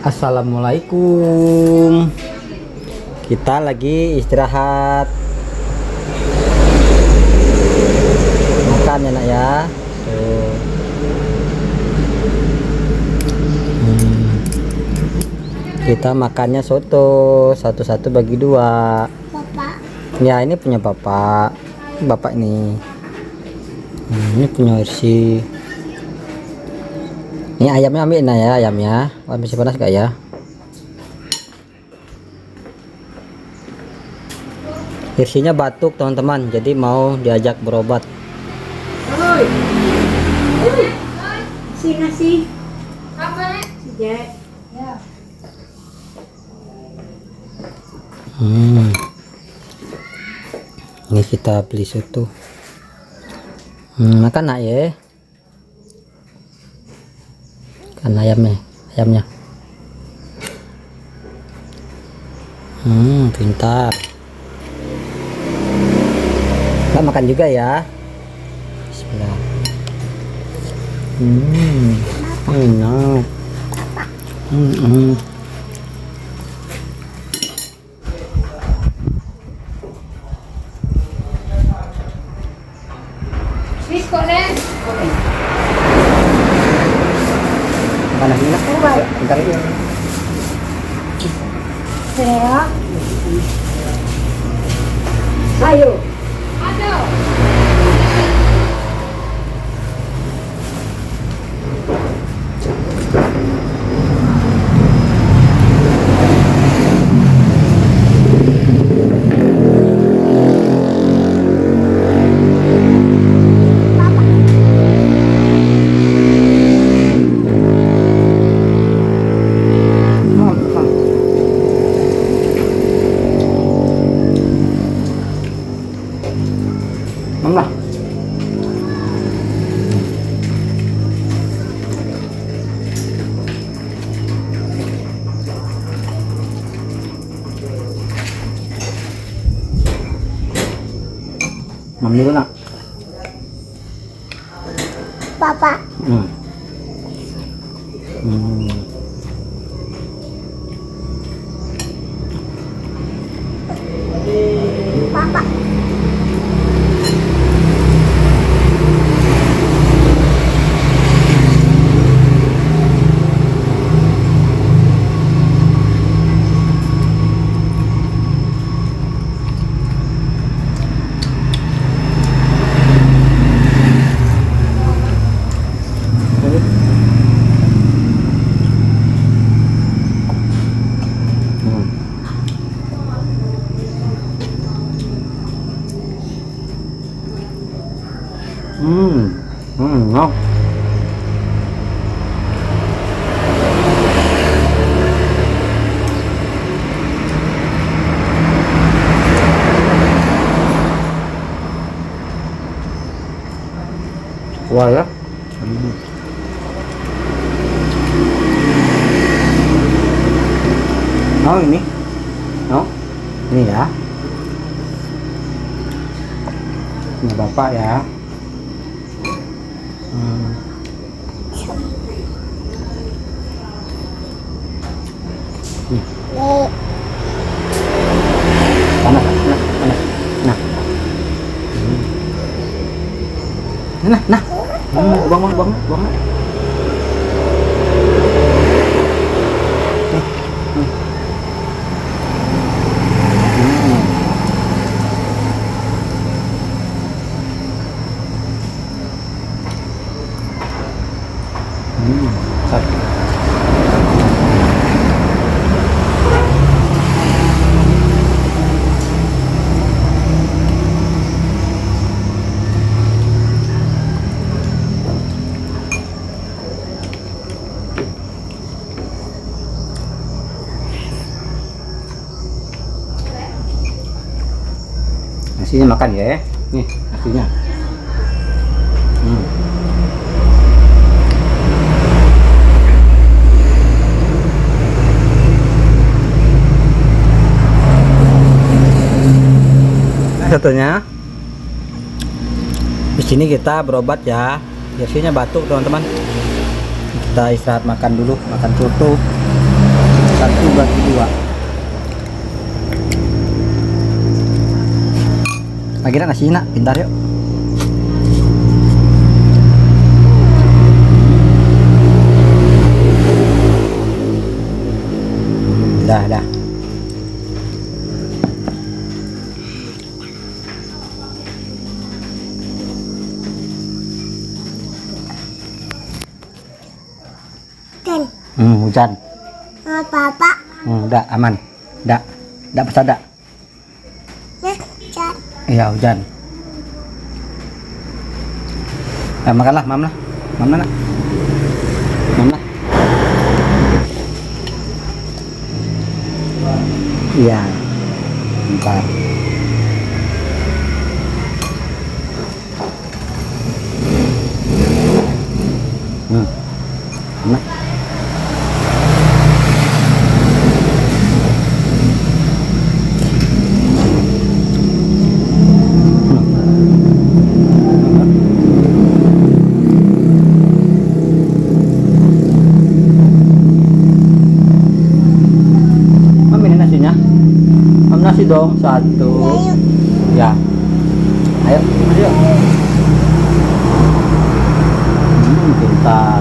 Assalamualaikum. Kita lagi istirahat. Makan ya nak ya. Tuh. Kita makannya soto satu-satu bagi dua. Bapak. Ya ini punya bapak. Bapak ini. Ini punya Irsi. Ini ayamnya ambil nah ya, ayamnya. Wah, masih panas gak ya? Irsinya batuk teman-teman, jadi mau diajak berobat. Oi. Si nasi. Apa? Si Jack. Ya. Ini kita beli soto. Makan nak ya. Kan ayamnya. Pintar. Kita makan juga ya. Bismillah. Enak. Panas ini nak. Bentar lagi. Saya. Ayo. Manglah. Mami dulu nak. Papa. Papa. Ngon. Wah ya. Oh ini. Oh. Ini ya. Ini bapak ya. Panas. Nah. Buang. Nasinya makan ya. Nih nasinya. Satunya. Di sini kita berobat ya. Biasanya batuk teman-teman. Kita istirahat makan dulu, makan soto. Satu bagi dua. Lagi nak nasi nak, pintar yuk. Dah. Hujan. Papa. Dah aman. Dah pasal dah. Hujan. Iya hujan. Makanlah, mam lah. Mam lah nak. Mam lah. Iya. Bentar. Nah. Nasi dong, satu. Ya. Ayo, ayo. Pintar.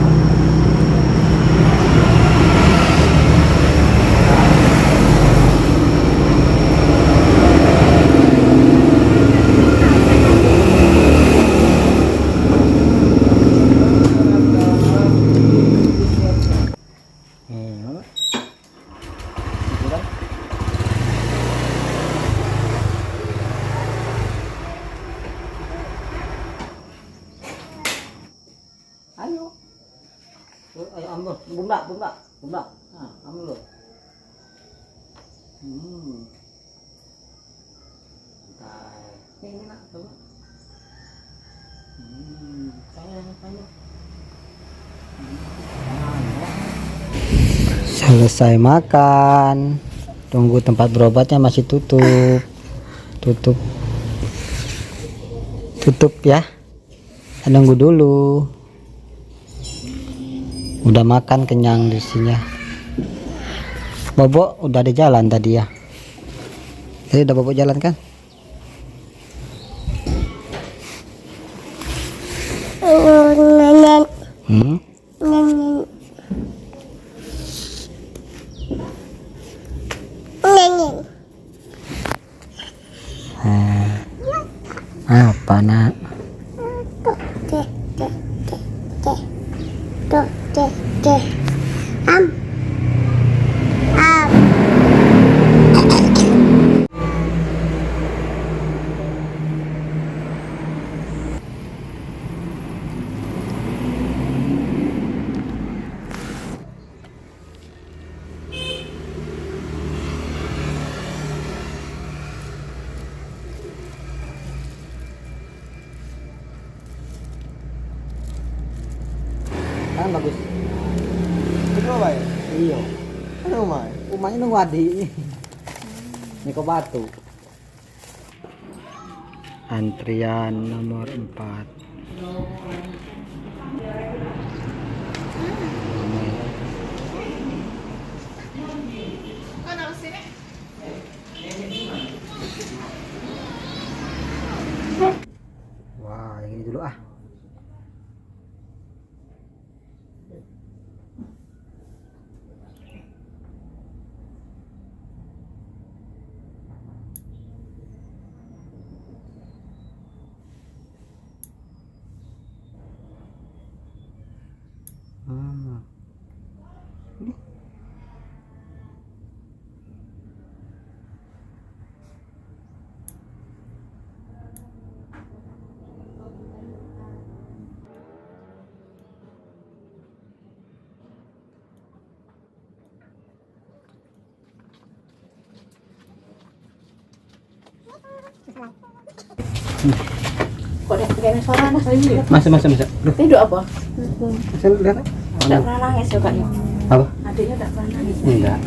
Ayo ambil, bunda. Nah, ambil lo. Ini nak, coba. Selesai makan. Tunggu tempat berobatnya masih tutup. Tutup ya. Nunggu dulu. Udah makan kenyang di sini. Bobo udah ada jalan tadi ya. Tadi udah Bobo jalan kan? Apa nak? Kan bagus. Itu apa ya? Iya. Ini rumah. Rumahnya nunggu Wadi. Ini ke Batu. Antrian nomor 4. Wah, yang ini dulu ah. Kok dek kayaknya suara anak saya ya? Masa. Duh, Tidur apa? saya lihat. Tidak pernah nangis ya kak? Apa? Adiknya tidak pernah nangis. Enggak.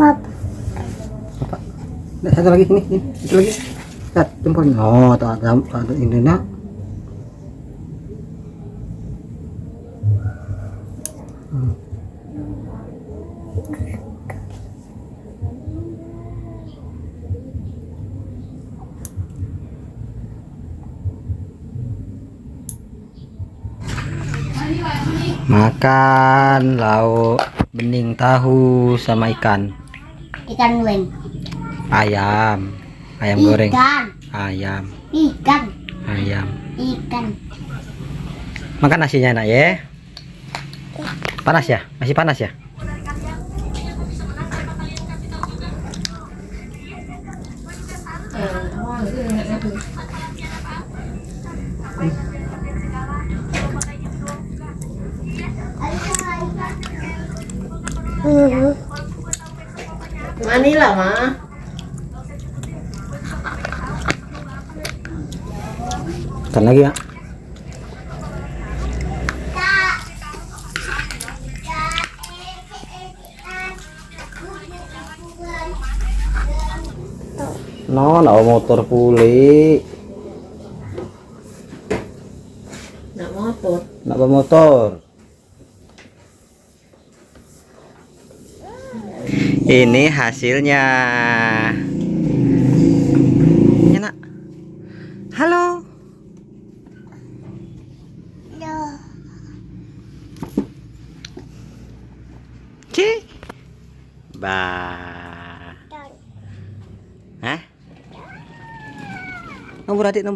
Apa? Nah, satu lagi ini, satu lagi. Lihat jempolnya. Oh, tak ada ini nak. Makan lauk bening tahu sama ikan. Ikan goreng. Ayam goreng. Ikan. Ayam. Makan nasinya nak ya. Panas ya? Masih panas ya? Manila mah. Makan lagi ya. No, nak motor pulih. Nak motor. Nak bawa motor. Ini hasilnya. Ya nak. Halo. Ci. Bah. Hah? Nomor adik.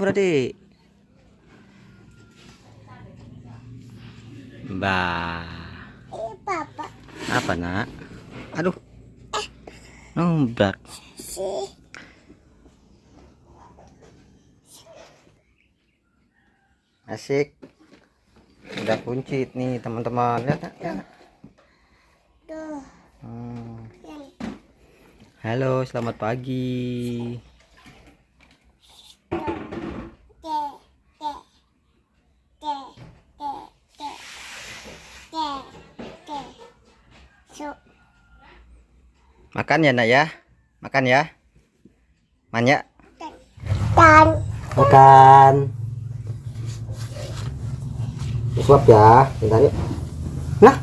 Bah. Apa nak? Aduh. Nombrak. Asik. Udah kunci nih teman-teman. Lihat ya. Halo, selamat pagi. Makan ya nak ya. Makan ya. Manja. Makan. Suap ya. Bentar yuk. Nah.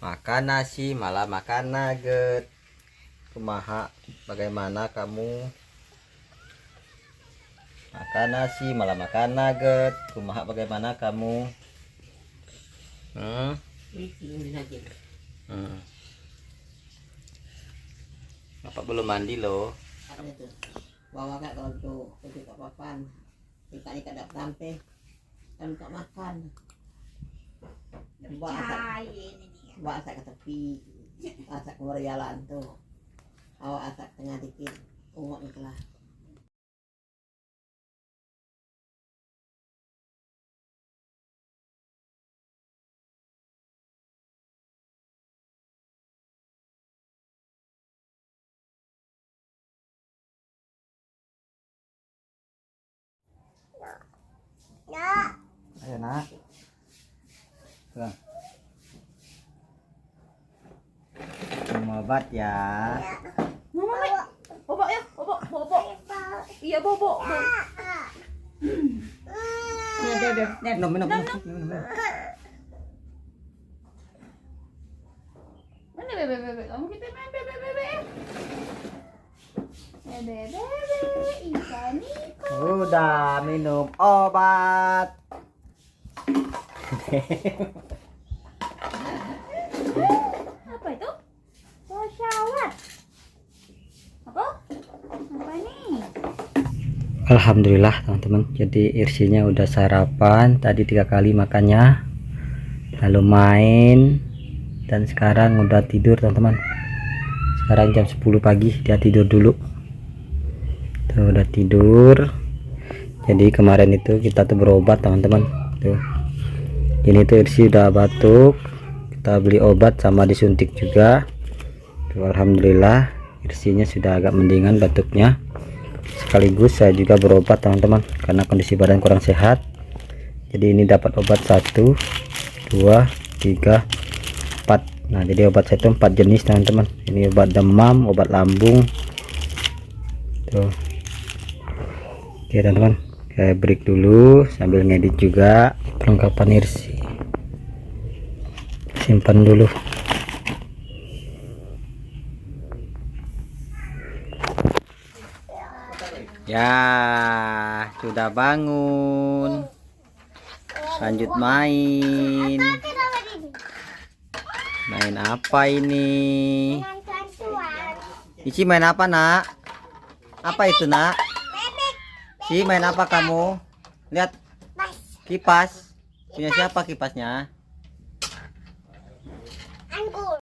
Makan nasi malah makan nugget. Kumaha, bagaimana kamu? Makan nasi malah makan nugget. Kumaha, bagaimana kamu? Bapak belum mandi loh. Bawa kak kalau tuh kak papan. Ikan dapat sampai kan kak makan. Bawa asak ke tepi, asak keluar jalan tuh. Awak asak tengah dikit, ungok kelah. Ayo nak. Tuh. Minum obat ya. Mama, bobok ya, bobok. Iya bobok. Minum. Mana bebe? Kamu kita main bebe. Bebe, ikan iko. Udah minum obat. Apa itu? Syawat. Apa nih? Alhamdulillah teman-teman, jadi Irsinya udah sarapan tadi 3 kali makannya, lalu main, dan sekarang udah tidur teman-teman. Sekarang jam 10 pagi dia tidur dulu tuh, udah tidur. Jadi kemarin itu kita tuh berobat teman-teman tuh. Ini tuh Irsi udah batuk, kita beli obat sama disuntik juga tuh. Alhamdulillah Irsinya sudah agak mendingan batuknya, sekaligus saya juga berobat teman-teman karena kondisi badan kurang sehat. Jadi ini dapat obat 1, 2 3 4. Nah jadi obat saya itu 4 jenis teman-teman. Ini obat demam, obat lambung tuh. Oke teman-teman, saya break dulu sambil ngedit juga. Perlengkapan irsi simpan dulu. Ya sudah bangun, lanjut main. Main apa ini? Ici main apa nak? Apa itu nak? Si main apa kamu? Lihat kipas. Punya siapa kipasnya?